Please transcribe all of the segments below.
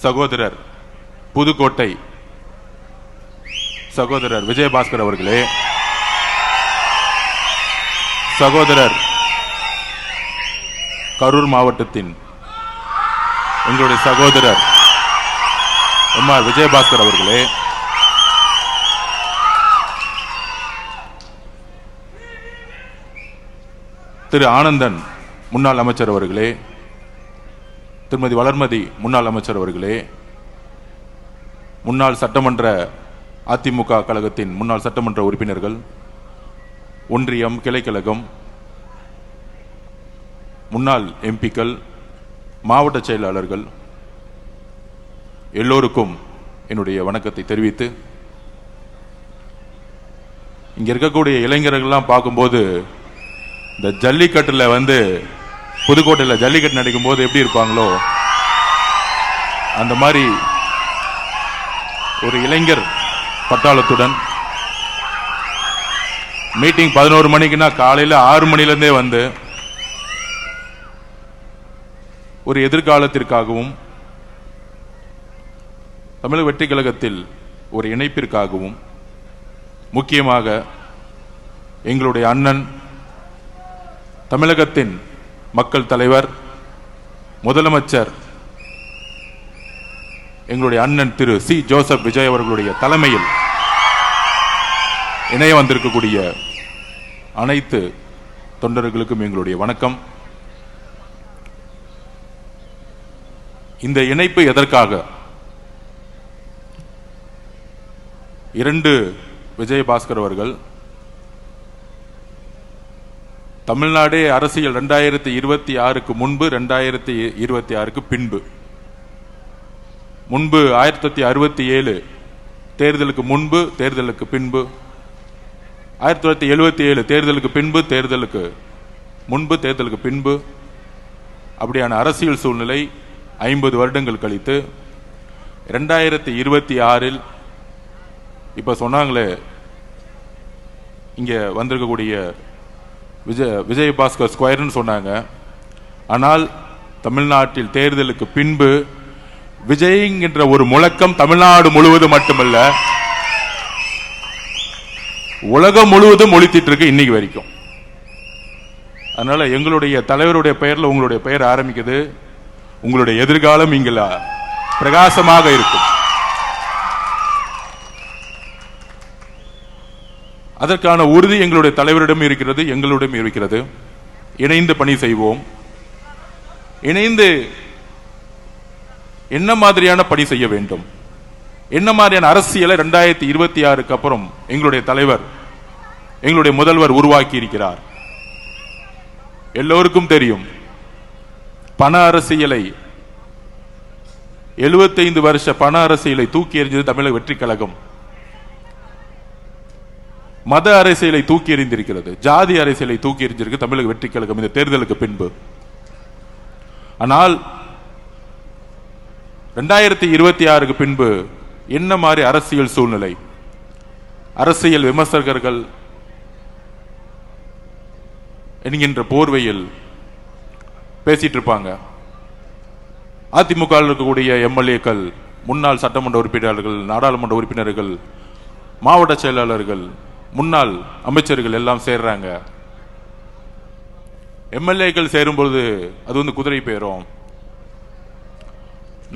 சகோதரர் புதுக்கோட்டை சகோதரர் விஜயபாஸ்கர் அவர்களே, சகோதரர் கரூர் மாவட்டத்தின் எங்களுடைய சகோதரர் எம்ஆர் விஜயபாஸ்கர் அவர்களே, திரு ஆனந்தன் முன்னாள் அமைச்சர் அவர்களே, திருமதி வளர்மதி முன்னாள் அமைச்சர் அவர்களே, முன்னாள் சட்டமன்ற அதிமுக கழகத்தின் முன்னாள் சட்டமன்ற உறுப்பினர்கள், ஒன்றியம் கிளைக்கழகம் முன்னாள் எம்பிக்கள், மாவட்ட செயலாளர்கள் எல்லோருக்கும் என்னுடைய வணக்கத்தை தெரிவித்து, இங்க இருக்கக்கூடிய இளைஞர்கள்லாம் பார்க்கும்போது இந்த ஜல்லிக்கட்டுல புதுக்கோட்டையில் ஜல்லிக்கட்டு நடக்கும் போது எப்படி இருப்பாங்களோ அந்த மாதிரி ஒரு இளைஞர் பட்டாளத்துடன் மீட்டிங் 11 மணிக்குன்னா காலையில் 6 மணிலேருந்தே ஒரு எதிர்காலத்திற்காகவும் தமிழக வெற்றி கழகத்தில் ஒரு இணைப்பிற்காகவும், முக்கியமாக எங்களுடைய அண்ணன் தமிழகத்தின் மக்கள் தலைவர் முதலமைச்சர் எங்களுடைய அண்ணன் திரு சி ஜோசப் விஜய் அவர்களுடைய தலைமையில் இணைய வந்திருக்கக்கூடிய அனைத்து தொண்டர்களுக்கும் எங்களுடைய வணக்கம். இந்த இணைப்பு எதற்காக? 2 விஜயபாஸ்கர் அவர்கள் தமிழ்நாடு அரசியல் 2026க்கு முன்பு 2026க்கு பின்பு, முன்பு 1967 தேர்தலுக்கு முன்பு தேர்தலுக்கு பின்பு, 1977 தேர்தலுக்கு பின்பு தேர்தலுக்கு முன்பு தேர்தலுக்கு பின்பு, அப்படியான அரசியல் சூழ்நிலை 50 வருடங்கள் கழித்து 2026 இப்ப சொன்னாங்களே இங்க வந்திருக்கக்கூடிய விஜயபாஸ்கர் ஸ்கொயர்னு சொன்னாங்க. ஆனால் தமிழ்நாட்டில் தேர்தலுக்கு பின்பு விஜய் என்ற ஒரு முழக்கம் தமிழ்நாடு முழுவதும் மட்டுமல்ல உலகம் முழுவதும் ஒலித்திட்டு இருக்கு இன்னைக்கு வரைக்கும். அதனால எங்களுடைய தலைவருடைய பெயர்ல உங்களுடைய பெயர் ஆரம்பிக்குது. உங்களுடைய எதிர்காலம் இங்க பிரகாசமாக இருக்கும். அதற்கான உறுதி எங்களுடைய தலைவரிடம் இருக்கிறது, எங்களிடம் இருக்கிறது. இணைந்து பணி செய்வோம். இணைந்து என்ன மாதிரியான பணி செய்ய வேண்டும், என்ன மாதிரியான அரசியலை 2026க்கு அப்புறம் எங்களுடைய தலைவர் எங்களுடைய முதல்வர் உருவாக்கி இருக்கிறார். எல்லோருக்கும் தெரியும், பண அரசியலை 75 வருஷ பண அரசியலை தூக்கி எறிஞ்சது தமிழக வெற்றி கழகம். மத அரசியலை தூக்கி எறிந்திருக்கிறது, ஜாதி அரசியலை தூக்கி எறிஞ்சிருக்கு தமிழக வெற்றி கழகம் இந்த தேர்தலுக்கு பின்பு. ஆனால் 2026க்கு பின்பு என்ன மாதிரி அரசியல் சூழ்நிலை, அரசியல் விமர்சகர்கள் என்கின்ற போர்வையில் பேசிட்டு இருப்பாங்க. அதிமுக இருக்கக்கூடிய எம்எல்ஏக்கள், முன்னாள் சட்டமன்ற உறுப்பினர்கள், நாடாளுமன்ற உறுப்பினர்கள், மாவட்ட செயலாளர்கள், முன்னாள் அமைச்சர்கள் எல்லாம் சேர்றாங்க. எம்எல்ஏக்கள் சேரும்போது அது குதிரை பேரும்.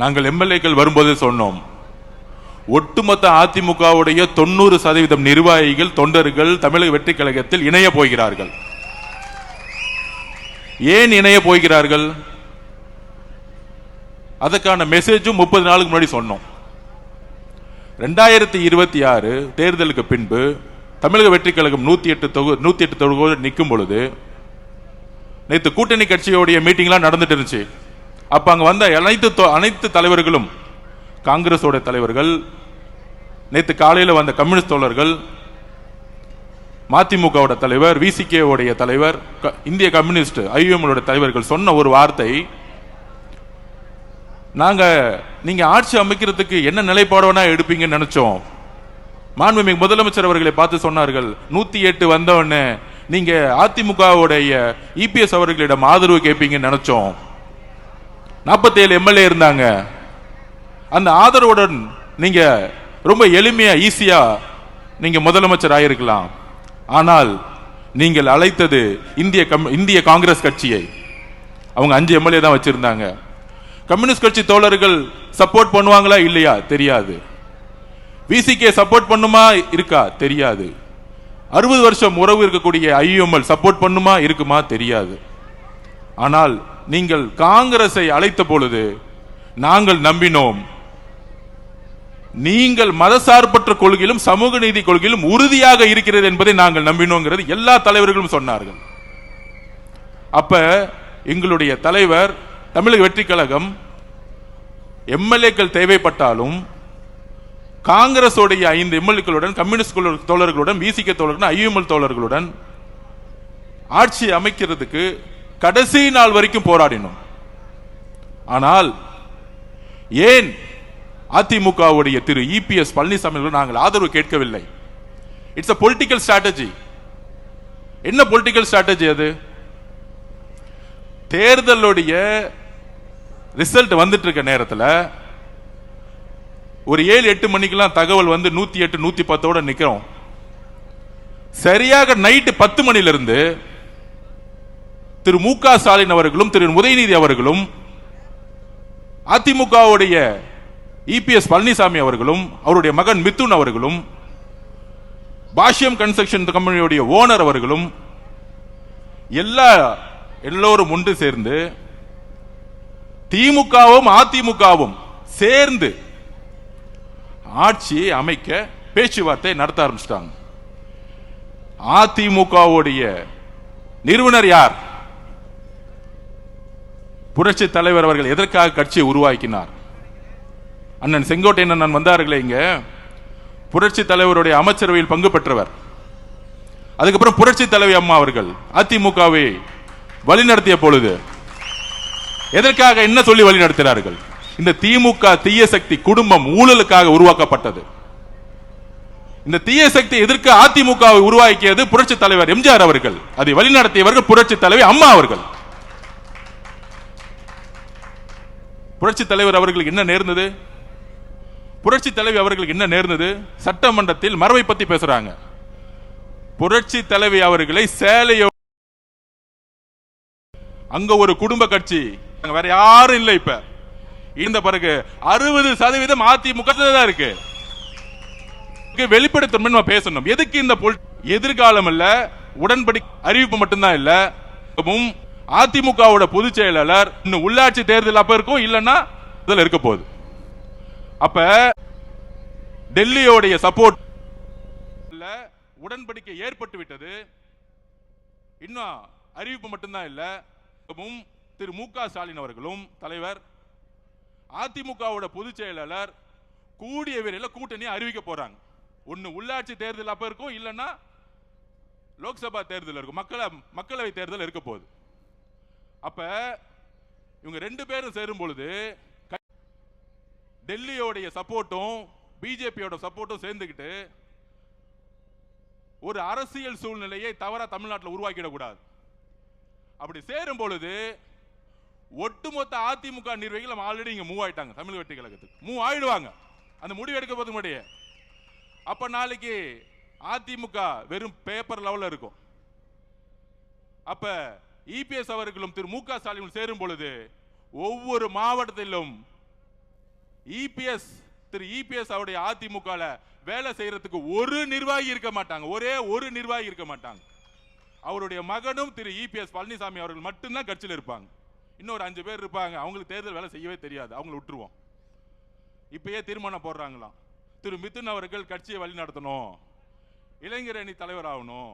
நாங்கள் எம்எல்ஏக்கள் வரும்போது சொன்னோம், ஒட்டுமொத்த அதிமுகவுடைய 90% நிர்வாகிகள் தொண்டர்கள் தமிழக வெற்றி கழகத்தில் இணைய போகிறார்கள். ஏன் இணைய போகிறார்கள்? அதற்கான மெசேஜும் 30 நாளுக்கு முன்னாடி சொன்னோம். 2026 தேர்தலுக்கு பின்பு தமிழக வெற்றி கழகம் 108 தொகுதிகள் நிற்கும் பொழுது, நேற்று கூட்டணி கட்சியோடைய மீட்டிங்லாம் நடந்துட்டு இருந்துச்சு. அப்ப அங்க வந்த அனைத்து தலைவர்களும், காங்கிரஸோட தலைவர்கள், நேற்று காலையில் வந்த கம்யூனிஸ்ட் தோழர்கள், மதிமுகவோட தலைவர், விசிகே உடைய தலைவர், இந்திய கம்யூனிஸ்ட் ஐஎம் தலைவர்கள் சொன்ன ஒரு வார்த்தை, நீங்க ஆட்சி அமைக்கிறதுக்கு என்ன நிலைப்பாடுனா எடுப்பீங்கன்னு நினைச்சோம். மாண்புமிகு முதலமைச்சர் அவர்களை பார்த்து சொன்னார்கள், 108 வந்தவொடனே நீங்க அதிமுகவுடைய இபிஎஸ் அவர்களிடம் ஆதரவு கேட்பீங்கன்னு நினைச்சோம். 47 எம்எல்ஏ இருந்தாங்க. அந்த ஆதரவுடன் நீங்க ரொம்ப எளிமையா ஈஸியா நீங்க முதலமைச்சர் ஆயிருக்கலாம். ஆனால் நீங்கள் அழைத்தது இந்திய காங்கிரஸ் கட்சியை. அவங்க 5 எம்எல்ஏ தான் வச்சிருந்தாங்க. கம்யூனிஸ்ட் கட்சி தோழர்கள் சப்போர்ட் பண்ணுவாங்களா இல்லையா தெரியாது. விசிகே சப்போர்ட் பண்ணுமா இருக்கா தெரியாது. 60 வருஷம் உறவு இருக்கக்கூடிய ஐஎம்எல் சப்போர்ட் பண்ணுமா இருக்குமா தெரியாது. ஆனால் நீங்கள் காங்கிரஸை அழைத்த பொழுது நாங்கள் நம்பினோம். நீங்கள் மதசார்பற்ற கொள்கையிலும் சமூக நீதி கொள்கையிலும் உறுதியாக இருக்கிறது என்பதை நாங்கள் நம்பினோங்கிறது எல்லா தலைவர்களும் சொன்னார்கள். அப்ப எங்களுடைய தலைவர் தமிழக வெற்றி கழகம் எம்எல்ஏக்கள் தேவைப்பட்டாலும் காங்கிரஸோடைய 5 எம்எல்ஏக்களுடன், கம்யூனிஸ்ட் தோழர்களுடன், விசிகே தோழர்களுடன், ஐஎம்எல் தோழர்களுடன் ஆட்சி அமைக்கிறதுக்கு கடைசி நாள் வரைக்கும் போராடினோம். ஆனால் ஏன் அதிமுகவுடைய திரு இபிஎஸ் பழனிசாமி நாங்கள் ஆதரவு கேட்கவில்லை? It's a political strategy. என்ன பொலிட்டிக்கல் ஸ்ட்ராட்டஜி அது? தேர்தலுடைய ரிசல்ட் வந்துட்டு இருக்க நேரத்தில் ஒரு 7-8 மணிக்கெல்லாம் தகவல் வந்து 108 110 நிக்கிறோம். சரியாக நைட்டு 10 மணிலிருந்து திரு மு.க. ஸ்டாலின் அவர்களும் திரு உதயநிதி அவர்களும் அதிமுகவுடைய இபிஎஸ் பழனிசாமி அவர்களும் அவருடைய மகன் மிதுன் அவர்களும் பாஷ்யம் கன்ஸ்ட்ரக்ஷன் கம்பெனியுடைய ஓனர் அவர்களும் எல்லோரும் ஒன்று சேர்ந்து திமுகவும் அதிமுகவும் சேர்ந்து ஆட்சியை அமைக்க பேச்சுவார்த்தை நடத்த ஆரம்பிச்சிட்டாங்க. அதிமுகவுடைய நிறுவனர் யார்? புரட்சி தலைவர் அவர்கள் எதற்காக கட்சியை உருவாக்கினார்? அண்ணன் செங்கோட்டையன் வந்தார்களே இங்க, புரட்சி தலைவருடைய அமைச்சரவையில் பங்கு பெற்றவர். அதுக்கப்புறம் புரட்சி தலைவி அம்மா அவர்கள் அதிமுகவை வழிநடத்திய பொழுது எதற்காக என்ன சொல்லி வழிநடத்தினார்கள்? இந்த திமுக தீய சக்தி குடும்பம் ஊழலுக்காக உருவாக்கப்பட்டது. இந்த தீய சக்தி எதற்கு அதிமுகவை உருவாக்கியது புரட்சி தலைவர் எம்ஜிஆர் அவர்கள். அதை வழிநடத்தியவர்கள் புரட்சி தலைவி அம்மா அவர்கள். புரட்சி தலைவர் அவர்களுக்கு என்ன நேர்ந்தது? புரட்சி தலைவி அவர்களுக்கு என்ன நேர்ந்தது? சட்டமன்றத்தில் மரபை பத்தி பேசுறாங்க. புரட்சி தலைவி அவர்களை சேலையோ, அங்க ஒரு குடும்ப கட்சி, வேற யாரும் இல்லை. இப்ப இந்த பிறகு 60% அதிமுக தான் இருக்கு. வெளிப்படைத்தன்மை பேசணும். எதுக்கு இந்த எதிர்காலம் இல்ல, உடன்படிக்கை அறிவிப்பு மட்டும்தான் இல்ல. அதிமுகவோட பொதுச் செயலாளர் இன்னும் உள்ளாட்சி தேர்தல் அப்ப இருக்கும், இல்லன்னா இதுல இருக்க போகுது. அப்ப டெல்லியோடைய சப்போர்ட் உடன்படிக்கை ஏற்பட்டு விட்டது. இன்னும் அறிவிப்பு மட்டும்தான் இல்ல. திரு மு.க. ஸ்டாலின் அவர்களும் தலைவர், அதிமுகவோட பொதுச் செயலாளர் கூடிய விரைவில் கூட்டணி அறிவிக்க போறாங்க. ஒன்னு உள்ளாட்சி தேர்தல் அப்ப இருக்கும், இல்லன்னா லோக்சபா தேர்தல் இருக்கும், மக்களவை தேர்தல் இருக்க போகுது. அப்ப இவங்க 2 பேரும் சேரும் பொழுது டெல்லியோடைய சப்போர்ட்டும் பிஜேபியோட சப்போர்ட்டும் சேர்ந்துக்கிட்டு ஒரு அரசியல் சூழ்நிலையை தவறா தமிழ்நாட்டில் உருவாக்கிடக்கூடாது. அப்படி சேரும் பொழுது ஒட்டுமொத்த அதிமுக நிர்வாகிகள் ஆல்ரெடி இங்க மூவ் ஆயிட்டாங்க. தமிழ் வெற்றி கழகத்துக்கு மூவ் ஆயிடுவாங்க, அந்த முடிவு எடுக்க போது முன்னாடியே. அப்ப நாளைக்கு அதிமுக வெறும் பேப்பர் லெவல்ல இருக்கும். அப்ப இபிஎஸ் அவர்களும் திரு மு.க. ஸ்டாலின் சேரும் பொழுது ஒவ்வொரு மாவட்டத்திலும் திரு இபிஎஸ் அவருடைய அதிமுக வேலை செய்யறதுக்கு ஒரு நிர்வாகி இருக்க மாட்டாங்க. ஒரே ஒரு நிர்வாகி இருக்க மாட்டாங்க. அவருடைய மகனும் திரு இபிஎஸ் பழனிசாமி அவர்கள் மட்டும்தான் கட்சியில் இருப்பாங்க. இன்னொரு 5 பேர் இருப்பாங்க, அவங்களுக்கு தேர்தல் வேலை செய்யவே தெரியாது, அவங்களை விட்டுருவோம். இப்பயே தீர்மானம் போடுறாங்களாம், திரு மிதுன் அவர்கள் கட்சியை வழி நடத்தணும், இளைஞர் அணி தலைவர் ஆகணும்.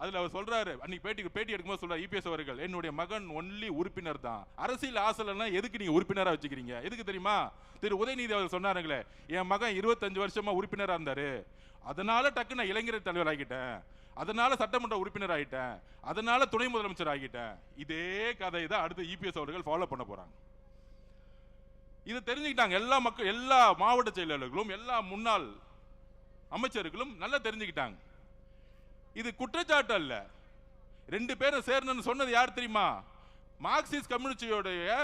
அதுல அவர் சொல்றாரு, அன்னைக்கு பேட்டி எடுக்கும்போது சொல்றாரு இபிஎஸ் அவர்கள், என்னுடைய மகன் ஒன்லி உறுப்பினர் தான், அரசியல் ஆசைனா எதுக்கு நீங்க உறுப்பினரா வச்சுக்கிறீங்க? எதுக்கு தெரியுமா? திரு உதயநிதி அவர்கள் சொன்னாருங்களே, என் மகன் 25 வருஷமா உறுப்பினரா இருந்தாரு, அதனால டக்கு நான் இளைஞர் தலைவர் ஆகிட்டேன், அதனால சட்டமன்ற உறுப்பினர் ஆகிட்டேன், அதனால துணை முதலமைச்சர் ஆகிட்டேன். இதே கதை தான் அடுத்து இபிஎஸ் அவர்கள் ஃபாலோ பண்ண போறாங்க. இதை தெரிஞ்சுக்கிட்டாங்க எல்லா மாவட்ட செயலாளர்களும் எல்லா முன்னாள் அமைச்சர்களும் நல்லா தெரிஞ்சுக்கிட்டாங்க. இது குற்றச்சாட்டு அல்ல. 2 பேரும் சேர்ந்து சொன்னது யார் தெரியுமா? மார்க்சிஸ்ட் கம்யூனிஸ்டோடைய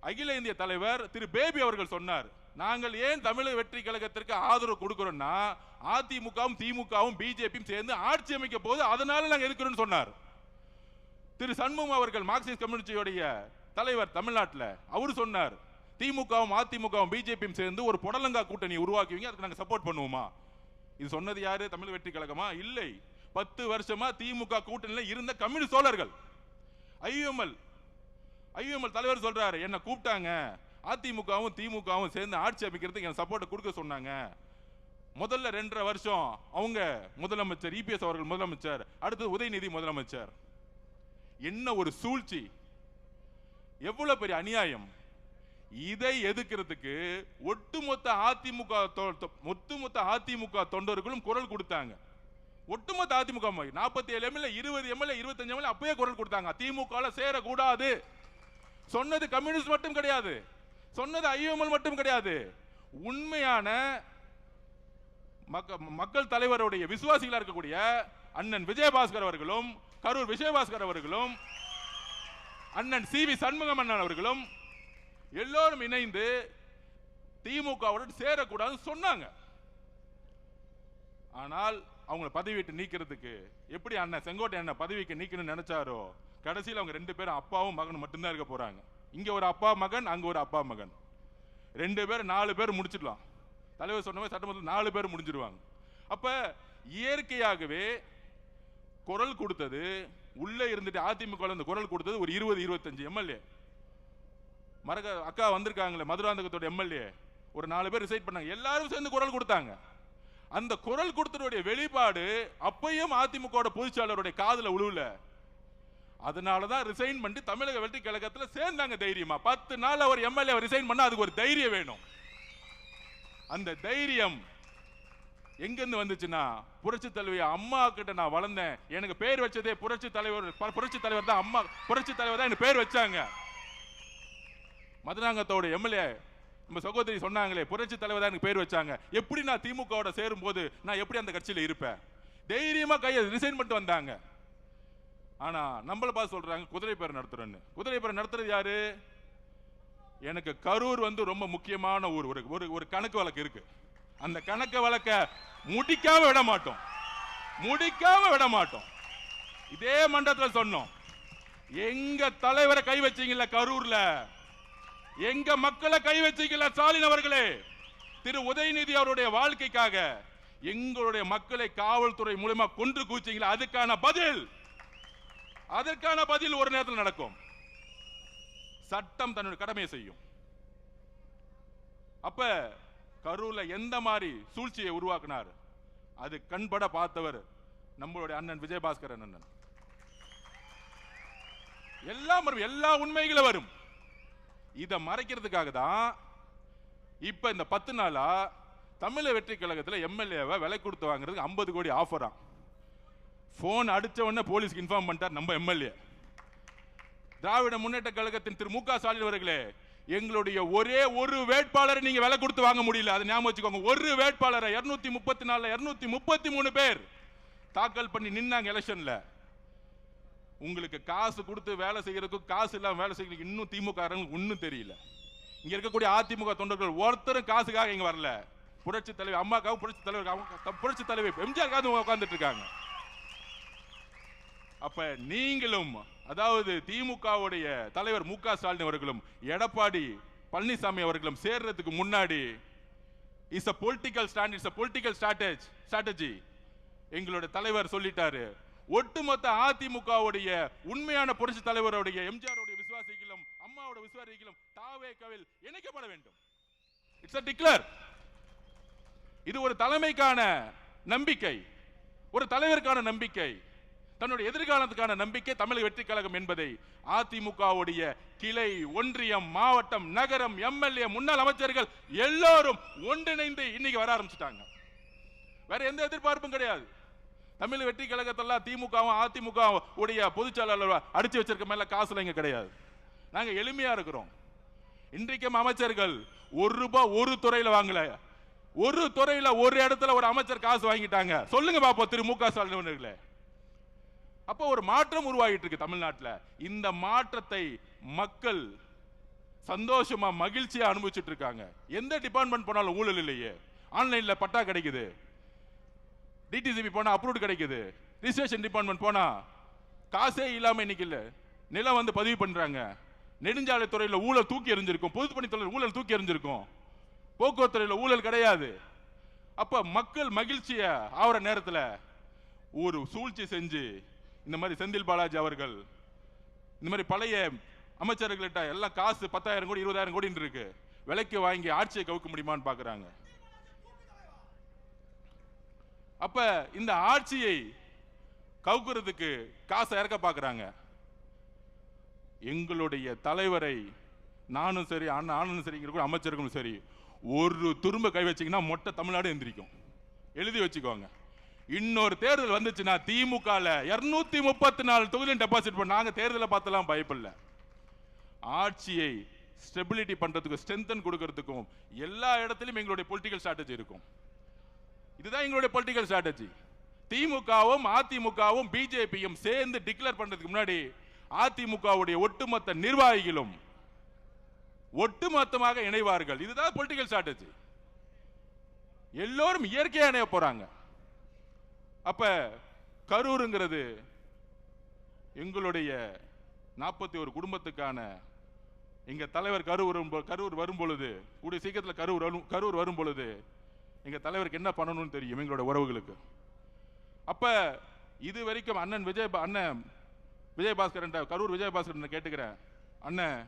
அகில இந்திய தலைவர் திரு பேபி அவர்கள் சொன்னார். நாங்கள் ஏன் தமிழக வெற்றி கழகத்திற்கு ஆதரவு கொடுக்கிறோம்னா அதிமுகவும் திமுகவும் பிஜேபியும் சேர்ந்து ஆட்சி அமைக்க போது அதனால நாங்கள் எதுக்குறோம்னு சொன்னார். திரு சண்முகம் அவர்கள் மார்க்சிஸ்ட் கம்யூனிஸ்டியோடைய தலைவர் தமிழ்நாட்டில் அவர் சொன்னார், திமுகவும் அதிமுகவும் பிஜேபியும் சேர்ந்து ஒரு புடலங்கா கூட்டணி உருவாக்குவீங்க, அதுக்கு நாங்கள் சப்போர்ட் பண்ணுவோமா. இது சொன்னது யாரு? தமிழ் வெற்றி கழகமா? இல்லை, 10 வருஷமா திமுக கூட்டணியில் இருந்த கம்யூனிஸ்ட் தோழர்கள். ஐயுஎம்எல் தலைவர் சொல்றாரு, என்ன கூப்பிட்டாங்க, அதிமுகவும் திமுகவும் சேர்ந்து ஆட்சி அமைக்கிறதுக்கு எனக்கு சப்போர்ட் கொடுக்க சொன்னாங்க. முதல்ல 2.5 வருஷம் அவங்க முதலமைச்சர் இபிஎஸ் அவர்கள் முதலமைச்சர், அடுத்து உதயநிதி முதலமைச்சர். என்ன ஒரு சூழ்ச்சி, எவ்வளவு பெரிய அநியாயம். இதை எதிர்க்கிறதுக்கு ஒட்டுமொத்த அதிமுக தொண்டர்களும் குரல் கொடுத்தாங்க. ஒட்டுமொத்த அதிமுக 47 எம்எல்ஏ 20 எம்எல்ஏ 25 எம்எல்ஏ அப்பயே குரல் கொடுத்தாங்க, திமுக சேரக்கூடாது. சொன்னது கம்யூனிஸ்ட் மட்டும் கிடையாது, சொன்னது ஐஎம்எல் மட்டும் கிடையாது, உண்மையான மக்கள் தலைவருடைய விசுவாசிகளா இருக்கக்கூடிய அண்ணன் விஜயபாஸ்கர் அவர்களும் கரூர் விஜயபாஸ்கர் அவர்களும் அண்ணன் சி.வி. சண்முகம் அண்ணன் அவர்களும் எல்லோரும் இணைந்து திமுகவுடன் சேரக்கூடாதுன்னு சொன்னாங்க. ஆனால் அவங்களை பதவி விட்டு நீக்கிறதுக்கு எப்படி அண்ணன் செங்கோட்டை அண்ணன் பதவிக்கு நீக்கணும்னு நினைச்சாரோ, கடைசியில் அவங்க 2 பேரும் அப்பாவும் மகனும் மட்டும்தான் இருக்க போறாங்க. இங்க ஒரு அப்பா மகன், அங்க ஒரு அப்பா மகன், 2 பேர் 4 பேர் முடிச்சிடலாம். தலைவர் சொன்ன மாதிரி சட்டமன்றத்தில் 4 பேர் முடிஞ்சிருவாங்க. அப்ப இயற்கையாகவே குரல் கொடுத்தது உள்ள இருந்துட்டு அதிமுக குரல் கொடுத்தது ஒரு 20-25 எம்எல்ஏ. அக்கா வந்திருக்காங்களே மதுராந்தகத்தோட எம்எல்ஏ ஒரு 4 பேர் ரிசைட் பண்ணாங்க, எல்லாரும் சேர்ந்து குரல் கொடுத்தாங்க. அந்த குரல் கொடுத்ததுடைய வெளிப்பாடு அப்பையும் அதிமுக பொதுச்சாளருடைய காதுல உழுவல. அதனாலதான் ரிசைன் பண்ணி தமிழக வெற்றி கழகத்தில் சேர்ந்தாங்க தைரியமா. 10 நாள் அவர் எம்எல்ஏ ரிசைன் பண்ணா அதுக்கு ஒரு தைரியம் வேணும். அந்த தைரியம் எங்கிருந்து வந்துச்சுன்னா, புரட்சி தலைவி அம்மா கிட்ட நான் வளர்ந்தேன், எனக்கு பேர் வச்சதே புரட்சி தலைவர் தான், அம்மா புரட்சி தலைவர் தான் எனக்கு பேர் வச்சாங்க. மதுராங்கத்தோட எம்எல்ஏ நம்ம சகோதரி சொன்னாங்களே, புரட்சி தலைவர் தான் எனக்கு பேர் வச்சாங்க. எப்படி நான் திமுகவோட சேரும் போது நான் எப்படி அந்த கட்சியில் இருப்பேன்? தைரியமா கையை ரிசைன் பண்ணிட்டு வந்தாங்க. ஆனா நம்மள பார்த்து சொல்றாங்க குதிரை பேர் நடத்துறேன்னு. குதிரை பேர் நடத்துறது யாரு? எனக்கு கரூர் ரொம்ப முக்கியமான ஊர். ஒரு கணக்கு வழக்கு இருக்கு. அந்த கணக்கு வழக்க முடிக்காம விட மாட்டோம். இதே மண்டலத்தில் சொன்னோம், எங்க தலைவரை கை வச்சீங்கல்ல கரூர்ல, எங்க மக்களை கை வச்சீங்கல்ல ஸ்டாலின் அவர்களே, திரு உதயநிதி அவருடைய வாழ்க்கைக்காக எங்களுடைய மக்களை காவல்துறை மூலமா கொன்று கூச்சிங்களா, அதற்கான பதில் ஒரு நேரத்தில் நடக்கும். சட்டம் தன்னுடைய கடமையை செய்யும். அப்ப கரூர்ல எந்த மாதிரி சூழ்ச்சியை உருவாக்கினார், அது கண்பட பார்த்தவர் நம்மளுடைய அண்ணன் விஜயபாஸ்கர் அண்ணன். எல்லா உண்மைகளும் வரும். இதை மறைக்கிறதுக்காக தான் இப்ப இந்த 10 நாளா தமிழக வெற்றி கழகத்தில் எம்எல்ஏவை விலை கொடுத்து வாங்குறதுக்கு 50 கோடி ஆஃபரா. போன் அடிச்ச உடனே போலீஸ்க்கு இன்ஃபார்ம் பண்ணிட்டார் நம்ம எம்எல்ஏ. திராவிட முன்னேற்ற கழகத்தின் திரு மு.க. ஸ்டாலின் அவர்களே, எங்களுடைய ஒரே ஒரு வேட்பாளரை நீங்க விலை கொடுத்து வாங்க முடியல, அது ஞாபகம் வச்சுக்கோங்க. ஒரு வேட்பாளரை 234 233 பேர் தாக்கல் பண்ணி நின்னாங்க எலெக்ஷன்ல. உங்களுக்கு காசு கொடுத்து வேலை செய்யறதுக்கு காசு இல்லாம வேலை செய்யறதுக்கு இன்னும் திமுக ஒன்னும் தெரியல. இங்க இருக்கக்கூடிய அதிமுக தொண்டர்கள் ஒருத்தரும் காசுக்காக இங்க வரல. புரட்சி தலைவர் அம்மாக்காக, புரட்சி தலைவர் எம்ஜிஆர் உட்கார்ந்துட்டு இருக்காங்க. அப்ப நீங்களும், அதாவது திமுகவுடைய தலைவர் மு.க. ஸ்டாலின் அவர்களும் எடப்பாடி பழனிசாமி அவர்களும் சேர்றதுக்கு முன்னாடி is a political stand, it's a political strategy. எங்களுடைய தலைவர் சொல்லிட்டாரு, ஒட்டுமொத்த அதிமுகவுடைய உண்மையான புரட்சி தலைவருடைய எம்ஜிஆருடைய விசுவாசிகளும் அம்மாவுடைய விசுவாசிகளும் தாவேகவில் இணைக்கப்பட வேண்டும். It's a declare. இது ஒரு தலைமைக்கான நம்பிக்கை, ஒரு தலைவருக்கான நம்பிக்கை, தன்னுடைய எதிர்காலத்துக்கான நம்பிக்கை தமிழக வெற்றி கழகம் என்பதை அதிமுகவுடைய கிளை, ஒன்றியம், மாவட்டம், நகரம், எம்எல்ஏ, முன்னாள் அமைச்சர்கள் எல்லோரும் ஒன்றிணைந்து இன்னைக்கு வர ஆரம்பிச்சுட்டாங்க. வேற எந்த எதிர்பார்ப்பும் கிடையாது. தமிழக வெற்றி கழகத்தெல்லாம் திமுகவும் அதிமுக உடைய பொதுச்செயலாளர் அடிச்சு வச்சிருக்க மேல காசுல இங்க கிடையாது. நாங்க எளிமையா இருக்கிறோம். இன்றைக்கும் அமைச்சர்கள் ₹1 ஒரு துறையில வாங்கல, ஒரு துறையில ஒரு இடத்துல ஒரு அமைச்சர் காசு வாங்கிட்டாங்க. சொல்லுங்க பாப்போம் திரு மு.க. ஸ்டாலின் அவர்களே. அப்போ ஒரு மாற்றம் உருவாகிட்டு இருக்கு தமிழ்நாட்டில். இந்த மாற்றத்தை மக்கள் சந்தோஷமா மகிழ்ச்சியா அனுபவிச்சுட்டு இருக்காங்க. எந்த டிபார்ட்மெண்ட் போனாலும் ஊழல் இல்லையே. ஆன்லைன்ல பட்டா கிடைக்குது, டிடிசிபி போனா அப்ரூவ்ட் கிடைக்குது, ரிஜிஸ்ட்ரேஷன் டிபார்ட்மெண்ட் போனா காசே இல்லாம இன்னைக்கு இல்ல நிலம் வந்து பதிவு பண்றாங்க. நெடுஞ்சாலை துறையில் ஊழல் தூக்கி எறிஞ்சிருக்கும், பொதுப்பணித்துறையில் ஊழல் தூக்கி எறிஞ்சிருக்கும், போக்குவரத்து துறையில் ஊழல் கிடையாது. அப்ப மக்கள் மகிழ்ச்சிய ஆகிற நேரத்தில் ஒரு சூழ்ச்சி செஞ்சு இந்த மாதிரி செந்தில் பாலாஜி அவர்கள் இந்த மாதிரி பழைய அமைச்சர்கள்ட்ட எல்லாம் காசு 10,000 கோடி 20,000 கோடி இருக்கு, விலைக்கு வாங்கி ஆட்சியை கவுக்க முடியுமான்னு பாக்குறாங்க. அப்ப இந்த ஆட்சியை கவுக்குறதுக்கு காசை இறக்க பாக்குறாங்க. எங்களுடைய தலைவரை நானும் சரி அண்ணனும் சரி அமைச்சர்களும் சரி ஒரு துரும்ப கை வச்சீங்கன்னா மொட்டை தமிழ்நாடு எந்திரிக்கும். எழுதி வச்சுக்கோங்க. இன்னொரு தேர்தல் வந்துச்சுன்னா திமுக 234 தொகுதியும் டெபாசிட் பண்ண நாங்க தேர்தலை பார்த்தலாம் பயப்படல. ஆட்சியை ஸ்டெபிலிட்டி பண்றதுக்கும் ஸ்ட்ரென்தன் கொடுக்கறதுக்கும் எல்லா இடத்திலும் எங்களுடைய பொலிட்டிக்கல் ஸ்ட்ராட்டஜி இருக்கும். இதுதான் எங்களுடைய பொலிட்டிக்கல் ஸ்ட்ராட்டஜி. திமுகவும் அதிமுகவும் பிஜேபியும் சேர்ந்து டிக்ளேர் பண்றதுக்கு முன்னாடி அதிமுகவுடைய ஒட்டுமொத்த நிர்வாகிகளும் ஒட்டுமொத்தமாக இணைவார்கள். இதுதான் பொலிட்டிக்கல் ஸ்ட்ராட்டஜி. எல்லோரும் இயற்கையா இணைய போறாங்க. அப்ப கரூருங்கிறது எங்களுடைய 41 குடும்பத்துக்கான எங்க தலைவர் கரூர் வரும் பொழுது, கூடிய சீக்கிரத்தில் கரூர் வரும் பொழுது எங்க தலைவருக்கு என்ன பண்ணணும்னு தெரியும் எங்களோட உறவுகளுக்கு. அப்ப இது வரைக்கும் அண்ணன் விஜயபாஸ்கர் கரூர் விஜயபாஸ்கர் கேட்டுக்கிறேன், அண்ணன்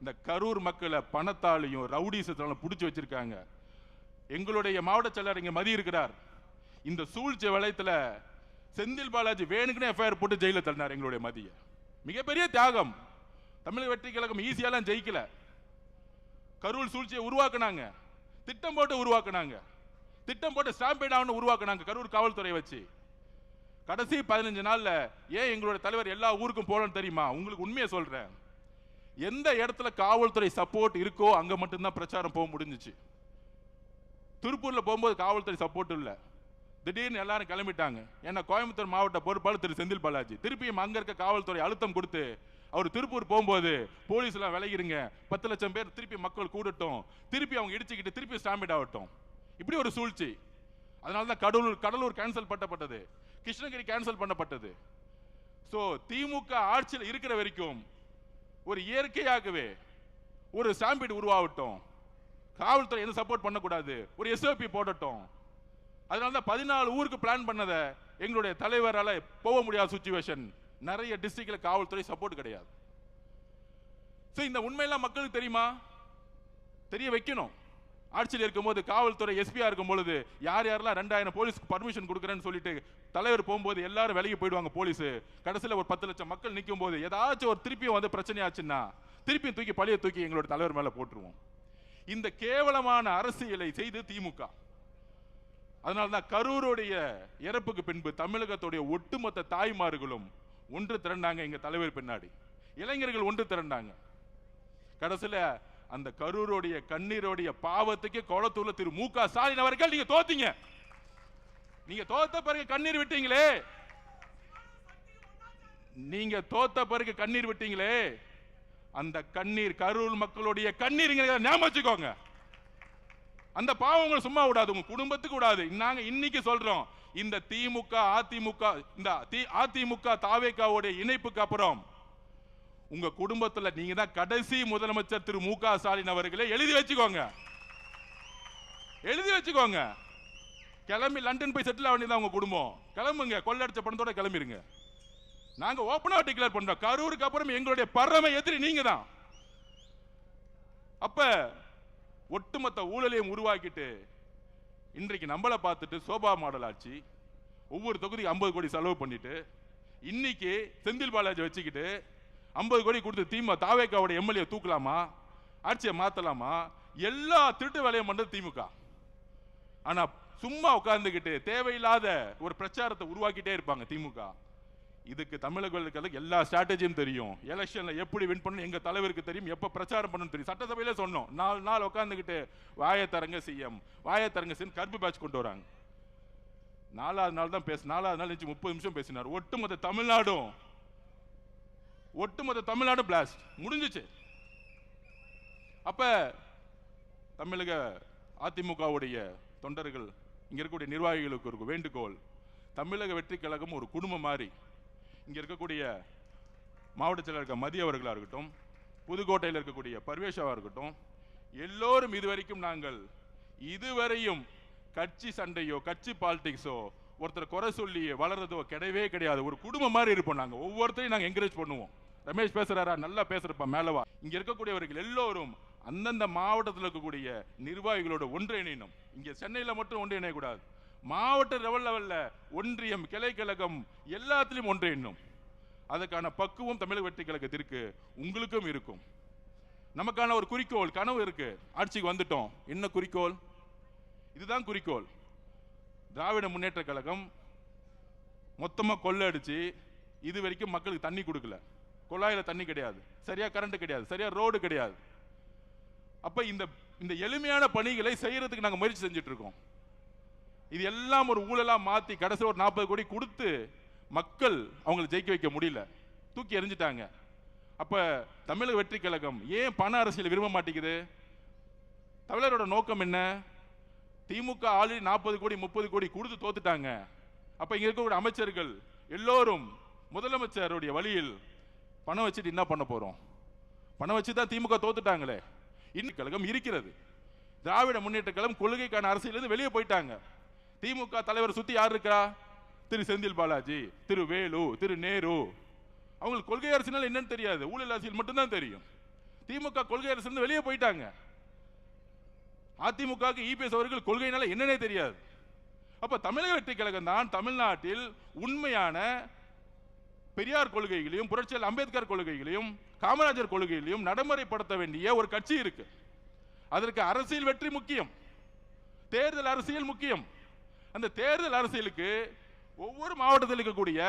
இந்த கரூர் மக்களை பணத்தாலையும் ரவுடிசத்தாலும் பிடிச்சி வச்சிருக்காங்க. எங்களுடைய மாவட்ட செயலர் இங்க மதி இருக்கிறார். இந்த சூழ்ச்சி வளையத்துல செந்தில் பாலாஜி வேணுக்குன்னு எஃப்ஐஆர் போட்டு ஜெயில தள்ளினார் எங்களுடைய மதிய. மிகப்பெரிய தியாகம். தமிழக வெற்றி கழகம் ஈஸியாலாம் ஜெயிக்கல. கரூர் சூழ்ச்சியை உருவாக்குனாங்க, திட்டம் போட்டு உருவாக்குனாங்க, திட்டம் போட்டு ஸ்டாம்பேட் ஆகணும் உருவாக்குனாங்க கரூர் காவல்துறை வச்சு. கடைசி 15 நாள்ல ஏன் எங்களுடைய தலைவர் எல்லா ஊருக்கும் போலன்னு தெரியுமா? உங்களுக்கு உண்மையை சொல்றேன், எந்த இடத்துல காவல்துறை சப்போர்ட் இருக்கோ அங்க மட்டும்தான் பிரச்சாரம் போக முடிஞ்சிச்சு. திருப்பூர்ல போகும்போது காவல்துறை சப்போர்ட் இல்ல, திடீர்னு எல்லாரும் கிளம்பிட்டாங்க. ஏன்னா கோயம்புத்தூர் மாவட்ட பொறுப்பாளர் திரு செந்தில் பாலாஜி திருப்பியும் அங்க இருக்க காவல்துறை அழுத்தம் கொடுத்து அவர் திருப்பூர் போகும்போது போலீஸ் எல்லாம் விலகிருங்க, 10 லட்சம் பேர் திருப்பி மக்கள் கூடட்டும், திருப்பி அவங்க இடிச்சுக்கிட்டு திருப்பி ஸ்டாம்பிட் ஆகட்டும், இப்படி ஒரு சூழ்ச்சி. அதனாலதான் கடலூர் கேன்சல் பண்ணப்பட்டது, கிருஷ்ணகிரி கேன்சல் பண்ணப்பட்டது. சோ திமுக ஆட்சியில் இருக்கிற வரைக்கும் ஒரு இயற்கையாகவே ஒரு ஸ்டாம்பிட் உருவாகட்டும், காவல்துறை எந்த சப்போர்ட் பண்ணக்கூடாது, ஒரு எஸ்ஓபி போடட்டும். அதனாலதான் 14 ஊருக்கு பிளான் பண்ணதை எங்களுடைய தலைவரால போக முடியாத சிச்சுவேஷன். நிறைய டிஸ்ட்ரிக்ட்ல காவல்துறை சப்போர்ட் கிடையாது. இந்த உண்மையெல்லாம் மக்களுக்கு தெரியுமா? தெரிய வைக்கணும். ஆட்சியில் இருக்கும்போது காவல்துறை எஸ்பியா இருக்கும் பொழுது யார் யாரெல்லாம் 2000 போலீஸ்க்கு பர்மிஷன் கொடுக்குறேன்னு சொல்லிட்டு தலைவர் போகும்போது எல்லாரும் விலகி போயிடுவாங்க. போலீஸ் கடைசியில் ஒரு 10 லட்சம் மக்கள் நிற்கும் போது ஏதாச்சும் ஒரு திருப்பியும் வந்து பிரச்சனை ஆச்சுன்னா திருப்பியும் பழைய தூக்கி எங்களோட தலைவர் மேல போட்டுருவோம். இந்த கேவலமான அரசியலை செய்து திமுக. அதனால்தான் கரூருடைய இறப்புக்கு பின்பு தமிழகத்துடைய ஒட்டுமொத்த தாய்மார்களும் ஒன்று திரண்டாங்க எங்க தலைவர் பின்னாடி. இளைஞர்கள் ஒன்று திரண்டாங்க. கடைசியில் அந்த கரூருடைய கண்ணீருடைய பாவத்துக்கு கொளத்தூர்ல திரு மு.க. ஸ்டாலின் அவர்கள் நீங்க தோத்தீங்க. நீங்க தோத்த பிறகு கண்ணீர் விட்டீங்களே, நீங்க தோத்த பிறகு கண்ணீர் விட்டீங்களே, அந்த கண்ணீர் கரூர் மக்களுடைய கண்ணீர் ஞாபகம் வச்சுக்கோங்க. அந்த பாவங்களை சும்மா விடாது, உங்க குடும்பத்துக்கு விடாது. நாங்க இன்னைக்கு சொல்றோம், இந்த திமுக அதிமுக தாவேகாவுடைய இணைப்புக்கு அப்புறம் உங்க குடும்பத்தில் நீங்க தான் கடைசி முதலமைச்சர் திரு மு.க. ஸ்டாலின் அவர்களே. எழுதி வச்சுக்கோங்க, எழுதி வச்சுக்கோங்க. கிளம்பி லண்டன் போய் செட்டில் ஆக உங்க குடும்பம். கிளம்புங்க, கொள்ளடிச்ச பணத்தோட கிளம்பிருங்க. நாங்க ஓபனா டிக்ளேர் பண்றோம், கரூருக்கு அப்புறம் எங்களுடைய பரம எதிரி நீங்க தான். அப்ப ஒட்டுமொத்த ஊழலையும் உருவாக்கிட்டு இன்றைக்கு நம்மளை பார்த்துட்டு சோபா மாடல் ஆட்சி, ஒவ்வொரு தொகுதி 50 கோடி செலவு பண்ணிட்டு இன்னைக்கு செந்தில் பாலாஜி வச்சுக்கிட்டு 50 கோடி கொடுத்து தாவேகாவுடைய எம்எல்ஏ தூக்கலாமா, ஆட்சியை மாத்தலாமா, எல்லா திருட்டு வேலையும் பண்றது திமுக. ஆனா சும்மா உட்கார்ந்துகிட்டு தேவையில்லாத ஒரு பிரச்சாரத்தை உருவாக்கிட்டே இருப்பாங்க திமுக. இதுக்கு தமிழர்களுக்கு எல்லா ஸ்ட்ராட்டஜியும் தெரியும். எலெக்ஷன்ல எப்படி வின் பண்ணணும் எங்க தலைவருக்கு தெரியும், எப்ப பிரச்சாரம் பண்ணணும் தெரியும். சட்டசபையில சொன்னோம், 4 நாள் உட்கார்ந்துகிட்டு வாயத்தரங்க சிஎம் வாயத்தரங்க சிஎம் கருப்பு பேட்ச் கொண்டு வராங்க. 4வது நாள் தான் 4வது நாள் 30 நிமிஷம் பேசினார். ஒட்டுமொத்த தமிழ்நாடும் பிளாஸ்ட் முடிஞ்சிச்சு. அப்ப தமிழக அதிமுகவுடைய தொண்டர்கள், இங்க இருக்கக்கூடிய நிர்வாகிகளுக்கு ஒரு வேண்டுகோள், தமிழக வெற்றி கழகம் ஒரு குடும்பம் மாதிரி. இங்க இருக்கக்கூடிய மாவட்ட செயலர் மதிய அவர்களா இருக்கட்டும், புதுக்கோட்டையில் இருக்கக்கூடிய பர்வேஷாவா இருக்கட்டும், எல்லோரும் இதுவரையும் கட்சி சண்டையோ கட்சி பாலிடிக்ஸோ ஒருத்தர் குறை சொல்லி வளர்றதோ கிடையவே கிடையாது. ஒரு குடும்பம் மாதிரி இருப்போம். நாங்கள் ஒவ்வொருத்தரையும் நாங்கள் என்கரேஜ் பண்ணுவோம். ரமேஷ் பேசுறாரா, நல்லா பேசுறப்பா, மேலவா. இங்க இருக்கக்கூடியவர்கள் எல்லோரும் அந்தந்த மாவட்டத்தில் இருக்கக்கூடிய நிர்வாகிகளோட ஒன்றிணையணும். இங்க சென்னையில் மட்டும் ஒன்றிணையக்கூடாது. மாவட்ட லெவல்ல ஒன்றியம், கிளை கழகம் எல்லாத்திலும் ஒன்றிணையணும். அதுக்கான பக்குவம் தமிழக வெற்றி கழகத்திற்கு உங்களுக்கும் இருக்கும். நமக்கான ஒரு குறிக்கோள், கனவு இருக்கு. ஆட்சிக்கு வந்துட்டோம். என்ன குறிக்கோள்? இதுதான் குறிக்கோள். திராவிட முன்னேற்ற கழகம் மொத்தமா கொள்ளை அடிச்சு இது வரைக்கும் மக்களுக்கு தண்ணி கொடுக்கல. குழாயில தண்ணி கிடையாது, சரியா கரண்ட் கிடையாது, சரியா ரோடு கிடையாது. அப்ப இந்த எளிமையான பணிகளை செய்யறதுக்கு நாங்க முயற்சி செஞ்சுட்டு இருக்கோம். இது எல்லாம் ஒரு ஊழலா மாத்தி கடைசி ஒரு 40 கோடி கொடுத்து மக்கள் அவங்களை ஜெயிக்க வைக்க முடியல, தூக்கி எறிஞ்சிட்டாங்க. அப்ப தமிழக வெற்றி கழகம் ஏன் பண அரசியல் விரும்ப மாட்டேங்குது? தமிழரோட நோக்கம் என்ன? திமுக ஆல்ரெடி 40 கோடி 30 கோடி கொடுத்து தோத்துட்டாங்க. அப்ப இங்க இருக்கக்கூடிய அமைச்சர்கள் எல்லோரும் முதலமைச்சருடைய வழியில் பணம் வச்சுட்டு என்ன பண்ண போறோம்? பணம் வச்சுதான் திமுக தோத்துட்டாங்களே. இன்னைக்கு கழகம் இருக்கிறது. திராவிட முன்னேற்ற கழகம் கொள்கைக்கான அரசியலிருந்து வெளியே போயிட்டாங்க. திமுக தலைவர் சுத்தி யார் இருக்கா? திரு செந்தில் பாலாஜி, திரு வேலு, திரு நேரு. அவங்களுக்கு கொள்கை அரசியல் என்னன்னு தெரியாது, ஊழல் அரசியல் மட்டும்தான் தெரியும். திமுக கொள்கை அரசியல் வெளியே போயிட்டாங்க. அதிமுக இபிஎஸ் அவர்கள் கொள்கையினால என்னன்னே தெரியாது. அப்ப தமிழக வெற்றி கழகம் தான் தமிழ்நாட்டில் உண்மையான பெரியார் கொள்கைகளையும் புரட்சியாளர் அம்பேத்கர் கொள்கைகளையும் காமராஜர் கொள்கைகளையும் நடைமுறைப்படுத்த வேண்டிய ஒரு கட்சி இருக்கு. அதற்கு அரசியல் வெற்றி முக்கியம், தேர்தல் அரசியல் முக்கியம். அந்த தேர்தல் அரசியலுக்கு ஒவ்வொரு மாவட்டத்தில் இருக்கக்கூடிய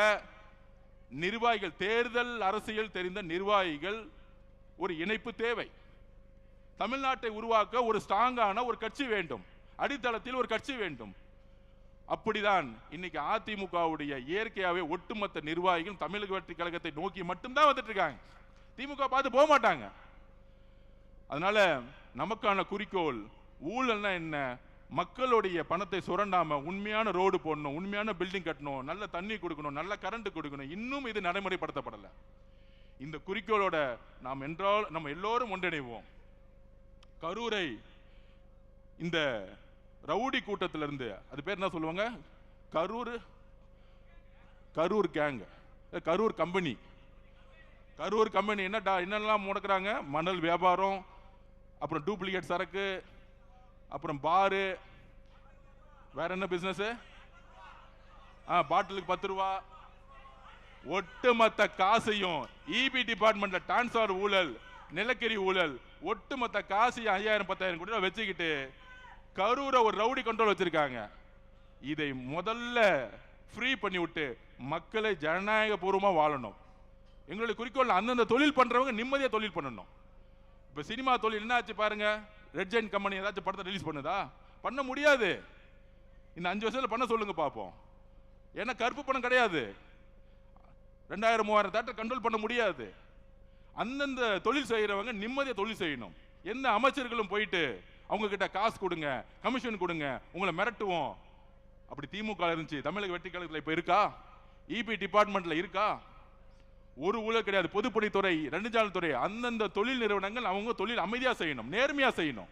நிர்வாகிகள், தேர்தல் அரசியல் தெரிந்த நிர்வாகிகள் ஒரு இணைப்பு தேவை. தமிழ்நாட்டை உருவாக்க ஒரு ஸ்ட்ராங்கான ஒரு கட்சி வேண்டும், அடித்தளத்தில் ஒரு கட்சி வேண்டும். அப்படிதான் இன்னைக்கு அதிமுகவுடைய இயற்கையாவே ஒட்டுமொத்த நிர்வாகிகள் தமிழக வெற்றி கழகத்தை நோக்கி மட்டும்தான் வந்துட்டு இருக்காங்க. திமுக பார்த்து போக மாட்டாங்க. அதனால நமக்கான குறிக்கோள் ஊழல்னா என்ன? மக்களுடைய பணத்தை சுரண்டாம உண்மையான ரோடு போடணும், உண்மையான பில்டிங் கட்டணும், நல்ல தண்ணி கொடுக்கணும், நல்ல கரண்ட் கொடுக்கணும். இன்னும் இது நடைமுறைப்படுத்தப்படல. இந்த குறிக்கோளோட நம்ம எல்லோரும் ஒன்றிணைவோம். கரூரை இந்த ரவுடி கூட்டத்திலிருந்து, அது பேர் என்ன சொல்லுவாங்க, Karur gang, Karur company. Karur company என்னெல்லாம் முடக்கிறாங்க? மணல் வியாபாரம், அப்புறம் டூப்ளிகேட் சரக்கு, அப்புறம் பாரு, வேற என்ன பிசினஸ்? பாட்டிலுக்கு 10 ரூபா. ஒட்டுமொத்த காசையும் இபி டிபார்ட்மெண்ட்ல டிரான்ஸ்ஃபர் ஊழல், நிலக்கரி ஊழல், ஒட்டுமொத்த காசு 5000 10,000 கோடி வச்சுக்கிட்டு கரூரை ஒரு ரவுடி கண்ட்ரோல் வச்சிருக்காங்க. இதை முதல்ல ஃப்ரீ பண்ணி விட்டு மக்களை ஜனநாயக பூர்வமா வாழணும். எங்களுடைய குறிக்கோள் அந்தந்த தொழில் பண்றவங்க நிம்மதியா தொழில் பண்ணணும். இப்ப சினிமா தொழில் என்ன ஆச்சு பாருங்க. ரெட் ஜெயின் கம்பெனி ஏதாச்சும் படத்தை ரிலீஸ் பண்ணுதா? பண்ண முடியாது. இந்த 5 வருஷத்துல பண்ண சொல்லுங்க பாப்போம். ஏன்னா கருப்பு பணம் கிடையாது. 2000-3000 தேட்டர் கண்ட்ரோல் பண்ண முடியாது. அந்தந்த தொழில் செய்யறவங்க நிம்மதியா தொழில் செய்யணும். எந்த அமைச்சர்களும் போயிட்டு அவங்க கிட்ட காசு கொடுங்க, கமிஷன் கொடுங்க, உங்களை மிரட்டுவோம். அப்படி திமுக இருந்துச்சு. தமிழக வெற்றி கழகத்தில் இப்ப இருக்கா? இபி டிபார்ட்மெண்ட்ல இருக்கா? ஒரு ஊழல் கிடையாது. பொதுப்பணித்துறை, நெடுஞ்சாலைத்துறை, அந்தந்த தொழில் நிறுவனங்கள் அவங்க தொழில் அமைதியா செய்யணும், நேர்மையா செய்யணும்.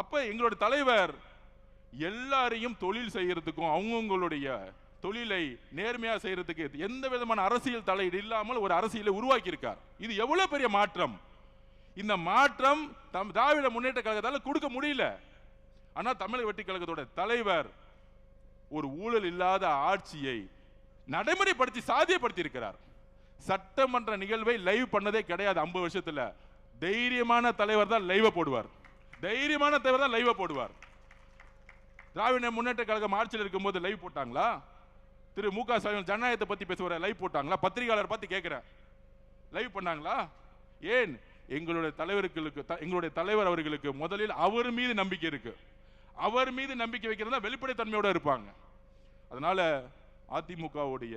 அப்ப எங்களோட தலைவர் எல்லாரையும் தொழில் செய்யறதுக்கும் அவங்களுடைய தொழிலை நேர்மையா செய்யறதுக்கு எந்த விதமான அரசியல் தலையீடு இல்லாமல் ஒரு அரசியலை உருவாக்கி இருக்கார். இது எவ்வளவு பெரிய மாற்றம்! இந்த மாற்றம் திராவிட முன்னேற்ற கழகத்தால கொடுக்க முடியல. ஆனா தமிழக வெற்றி கழகத்தோட தலைவர் ஒரு ஊழல் இல்லாத ஆட்சியை நடைமுறைப்படுத்தி சாத்தியப்படுத்தி இருக்கிறார். சட்டமன்ற நிகழ்வை லைவ் பண்ணதே கிடையாது 50 வருஷத்துல. தைரியமான தலைவர் தான் லைவ் போடுவார். தைரியமான தலைவர் தான் லைவ் போடுவார். திராவிட முன்னேற்ற கழகம் ஆட்சியில் இருக்கும்போது லைவ் போட்டாங்களா? திரு மு க ஸ்டாலின் ஜனநாயகத்தை பத்தி பேசுவார், லைவ் போட்டாங்களா? பத்திரிகையாளர் பார்த்து கேட்கிறேன், லைவ் பண்ணாங்களா? ஏன்? எங்களுடைய தலைவர் அவர்களுக்கு முதலில் அவர் மீது நம்பிக்கை இருக்கு. அவர் மீது நம்பிக்கை வைக்கிறதா வெளிப்படைத்தன்மையோட இருப்பாங்க. அதனால அதிமுகவுடைய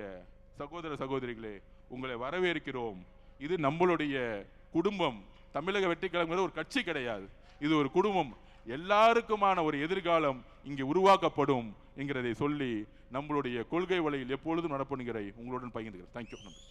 சகோதர சகோதரிகளே, உங்களை வரவேற்கிறோம். இது நம்மளுடைய குடும்பம். தமிழக வெற்றி கழகம் ஒரு கட்சி கிடையாது, இது ஒரு குடும்பம். எல்லாருக்குமான ஒரு எதிர்காலம் இங்கே உருவாக்கப்படும் என்கிறதை சொல்லி நம்மளுடைய கொள்கை வழியில் எப்பொழுதும் நடப்பணுங்கிற உங்களுடன் பகிர்ந்துகிறேன். தேங்க்யூ. நன்றி.